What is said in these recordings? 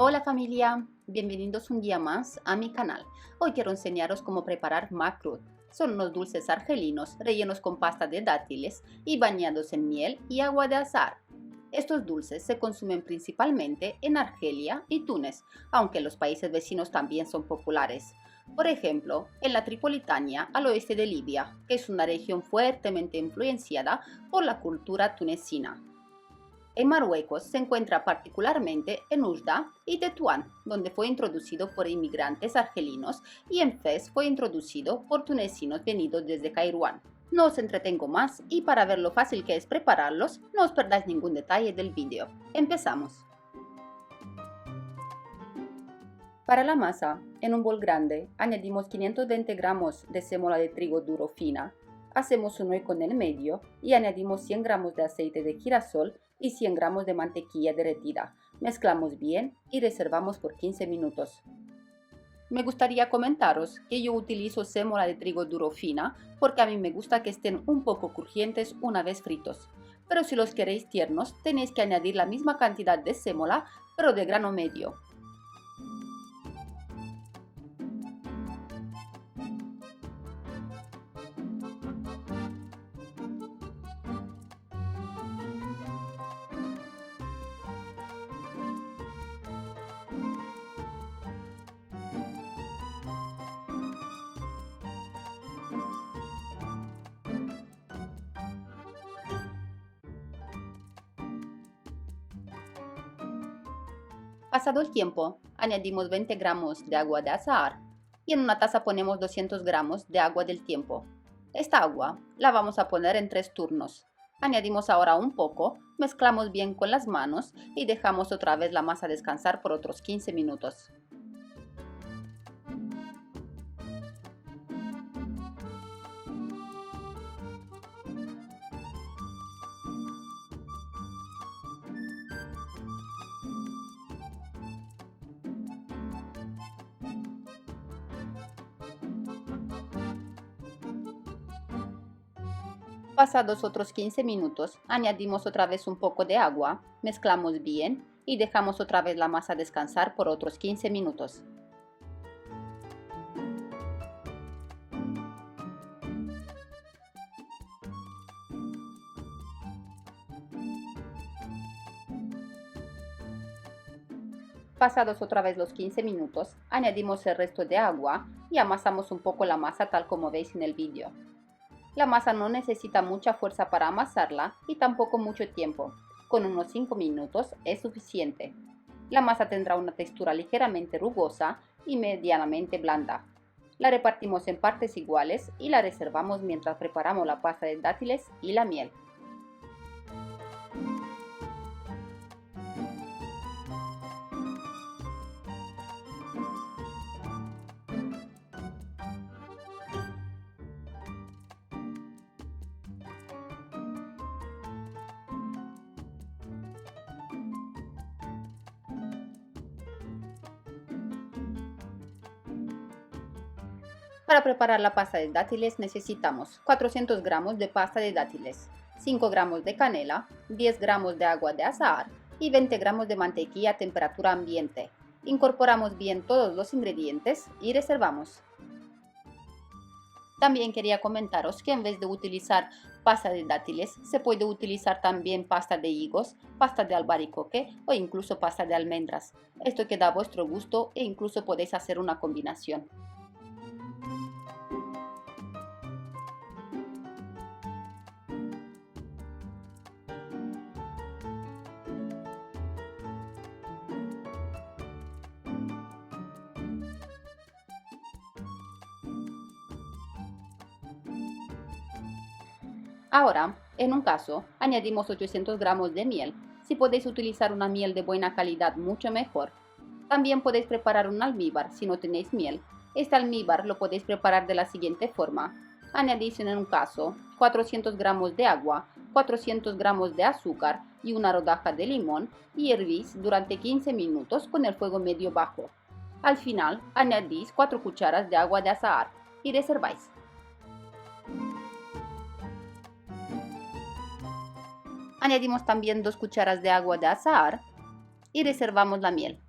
Hola familia, bienvenidos un día más a mi canal. Hoy quiero enseñaros cómo preparar makrut. Son unos dulces argelinos rellenos con pasta de dátiles y bañados en miel y agua de azahar. Estos dulces se consumen principalmente en Argelia y Túnez, aunque en los países vecinos también son populares. Por ejemplo, en la Tripolitania, al oeste de Libia, que es una región fuertemente influenciada por la cultura tunecina. En Marruecos se encuentra particularmente en Oujda y Tetuán, donde fue introducido por inmigrantes argelinos, y en Fez fue introducido por tunecinos venidos desde Kairouán. No os entretengo más y para ver lo fácil que es prepararlos, no os perdáis ningún detalle del vídeo. Empezamos. Para la masa, en un bol grande, añadimos 520 gramos de sémola de trigo duro fina, hacemos un hueco en el medio y añadimos 100 gramos de aceite de girasol y 100 gramos de mantequilla derretida. Mezclamos bien y reservamos por 15 minutos. Me gustaría comentaros que yo utilizo sémola de trigo duro fina porque a mí me gusta que estén un poco crujientes una vez fritos. Pero si los queréis tiernos, tenéis que añadir la misma cantidad de sémola, pero de grano medio. Pasado el tiempo, añadimos 20 gramos de agua de azahar y en una taza ponemos 200 gramos de agua del tiempo. Esta agua la vamos a poner en 3 turnos. Añadimos ahora un poco, mezclamos bien con las manos y dejamos otra vez la masa descansar por otros 15 minutos. Pasados otros 15 minutos, añadimos otra vez un poco de agua, mezclamos bien y dejamos otra vez la masa descansar por otros 15 minutos. Pasados otra vez los 15 minutos, añadimos el resto de agua y amasamos un poco la masa tal como veis en el vídeo. La masa no necesita mucha fuerza para amasarla y tampoco mucho tiempo. Con unos 5 minutos es suficiente. La masa tendrá una textura ligeramente rugosa y medianamente blanda. La repartimos en partes iguales y la reservamos mientras preparamos la pasta de dátiles y la miel. Para preparar la pasta de dátiles necesitamos 400 gramos de pasta de dátiles, 5 gramos de canela, 10 gramos de agua de azahar y 20 gramos de mantequilla a temperatura ambiente. Incorporamos bien todos los ingredientes y reservamos. También quería comentaros que en vez de utilizar pasta de dátiles, se puede utilizar también pasta de higos, pasta de albaricoque o incluso pasta de almendras. Esto queda a vuestro gusto e incluso podéis hacer una combinación. Ahora, en un caso, añadimos 800 gramos de miel. Si podéis utilizar una miel de buena calidad, mucho mejor. También podéis preparar un almíbar si no tenéis miel. Este almíbar lo podéis preparar de la siguiente forma. Añadís en un caso 400 gramos de agua, 400 gramos de azúcar y una rodaja de limón y hervís durante 15 minutos con el fuego medio bajo. Al final, añadís 4 cucharas de agua de azahar y reserváis. Añadimos también 2 cucharas de agua de azahar y reservamos la miel.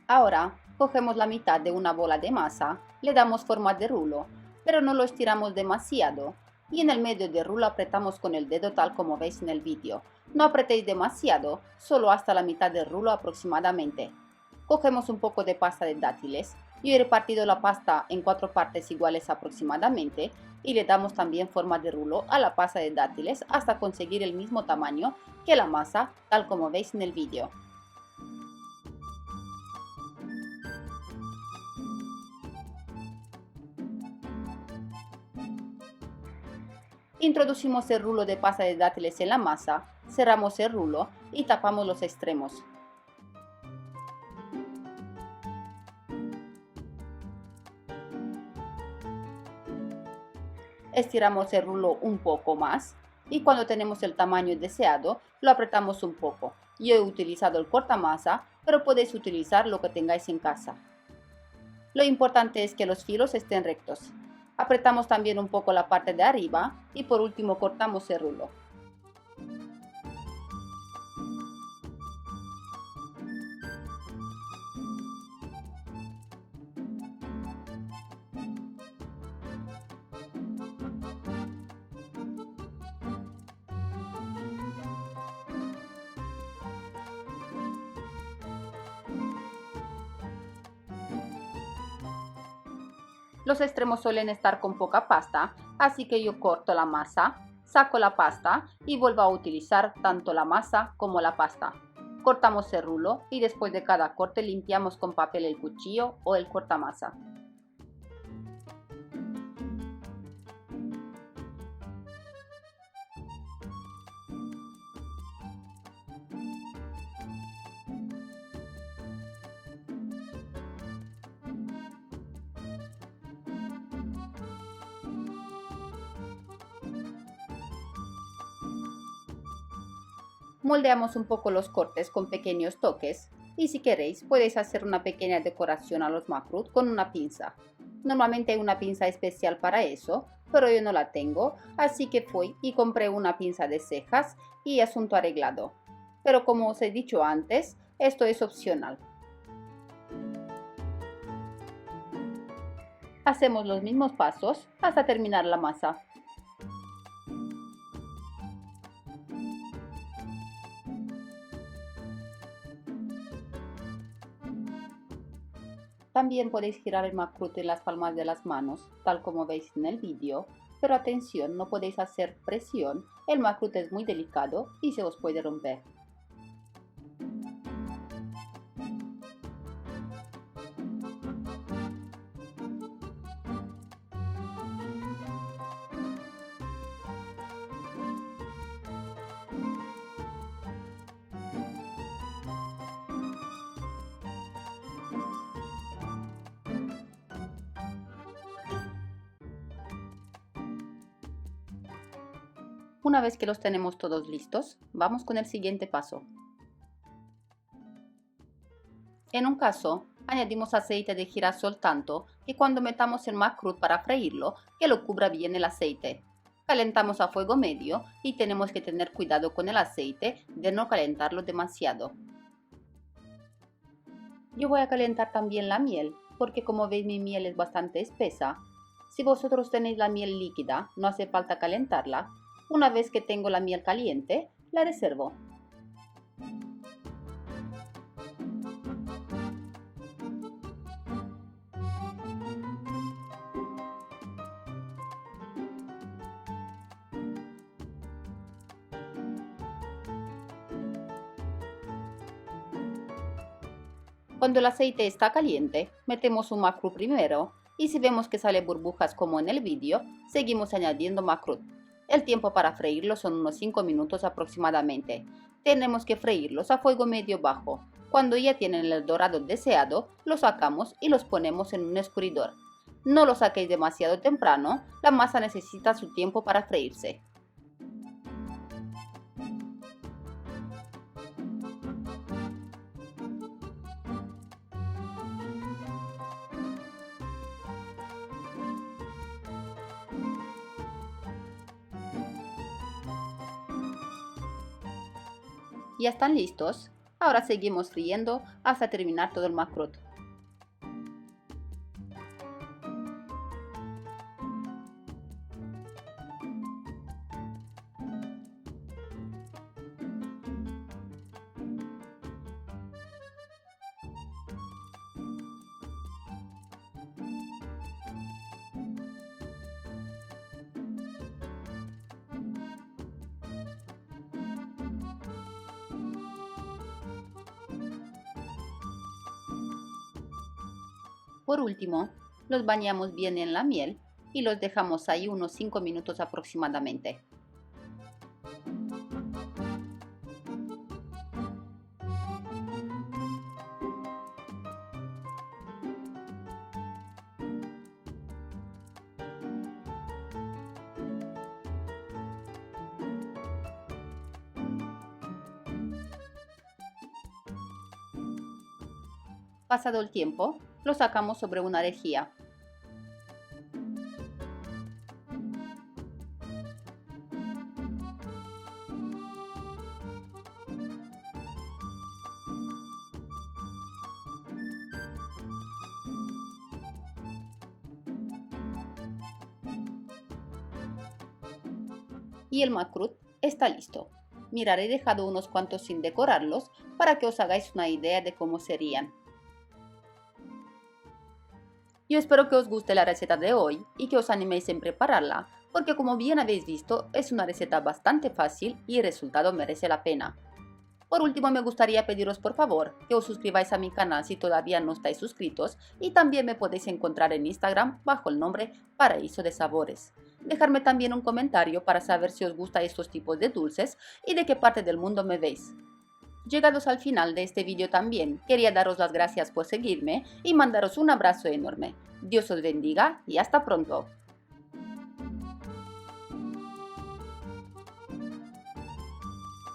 Ahora, cogemos la mitad de una bola de masa, le damos forma de rulo, pero no lo estiramos demasiado, y en el medio del rulo apretamos con el dedo tal como veis en el vídeo. No apretéis demasiado, solo hasta la mitad del rulo aproximadamente. Cogemos un poco de pasta de dátiles. Yo he repartido la pasta en 4 partes iguales aproximadamente y le damos también forma de rulo a la pasta de dátiles hasta conseguir el mismo tamaño que la masa, tal como veis en el vídeo. Introducimos el rulo de pasta de dátiles en la masa, cerramos el rulo y tapamos los extremos. Estiramos el rulo un poco más y cuando tenemos el tamaño deseado lo apretamos un poco. Yo he utilizado el cortamasa, pero podéis utilizar lo que tengáis en casa. Lo importante es que los filos estén rectos. Apretamos también un poco la parte de arriba y por último cortamos el rulo. Los extremos suelen estar con poca pasta, así que yo corto la masa, saco la pasta y vuelvo a utilizar tanto la masa como la pasta. Cortamos el rulo y después de cada corte limpiamos con papel el cuchillo o el cortamasa. Moldeamos un poco los cortes con pequeños toques y si queréis podéis hacer una pequeña decoración a los macrut con una pinza. Normalmente hay una pinza especial para eso, pero yo no la tengo, así que fui y compré una pinza de cejas y asunto arreglado. Pero como os he dicho antes, esto es opcional. Hacemos los mismos pasos hasta terminar la masa. También podéis girar el macrut en las palmas de las manos, tal como veis en el vídeo, pero atención, no podéis hacer presión, el macrut es muy delicado y se os puede romper. Una vez que los tenemos todos listos, vamos con el siguiente paso. En un caso, añadimos aceite de girasol tanto que cuando metamos el macrut para freírlo, que lo cubra bien el aceite. Calentamos a fuego medio y tenemos que tener cuidado con el aceite de no calentarlo demasiado. Yo voy a calentar también la miel, porque como veis mi miel es bastante espesa. Si vosotros tenéis la miel líquida, no hace falta calentarla. Una vez que tengo la miel caliente, la reservo. Cuando el aceite está caliente, metemos un macrut primero y si vemos que sale burbujas como en el vídeo, seguimos añadiendo macrut. El tiempo para freírlos son unos 5 minutos aproximadamente. Tenemos que freírlos a fuego medio bajo. Cuando ya tienen el dorado deseado, los sacamos y los ponemos en un escurridor. No los saquéis demasiado temprano, la masa necesita su tiempo para freírse. Ya están listos. Ahora seguimos friendo hasta terminar todo el macrut. Por último, los bañamos bien en la miel y los dejamos ahí unos 5 minutos aproximadamente. Pasado el tiempo, lo sacamos sobre una lejía. Y el macrut está listo. Mirad, he dejado unos cuantos sin decorarlos para que os hagáis una idea de cómo serían. Yo espero que os guste la receta de hoy y que os animéis en prepararla, porque como bien habéis visto, es una receta bastante fácil y el resultado merece la pena. Por último, me gustaría pediros por favor que os suscribáis a mi canal si todavía no estáis suscritos y también me podéis encontrar en Instagram bajo el nombre Paraíso de Sabores. Dejarme también un comentario para saber si os gustan estos tipos de dulces y de qué parte del mundo me veis. Llegados al final de este vídeo también, quería daros las gracias por seguirme y mandaros un abrazo enorme. Dios os bendiga y hasta pronto.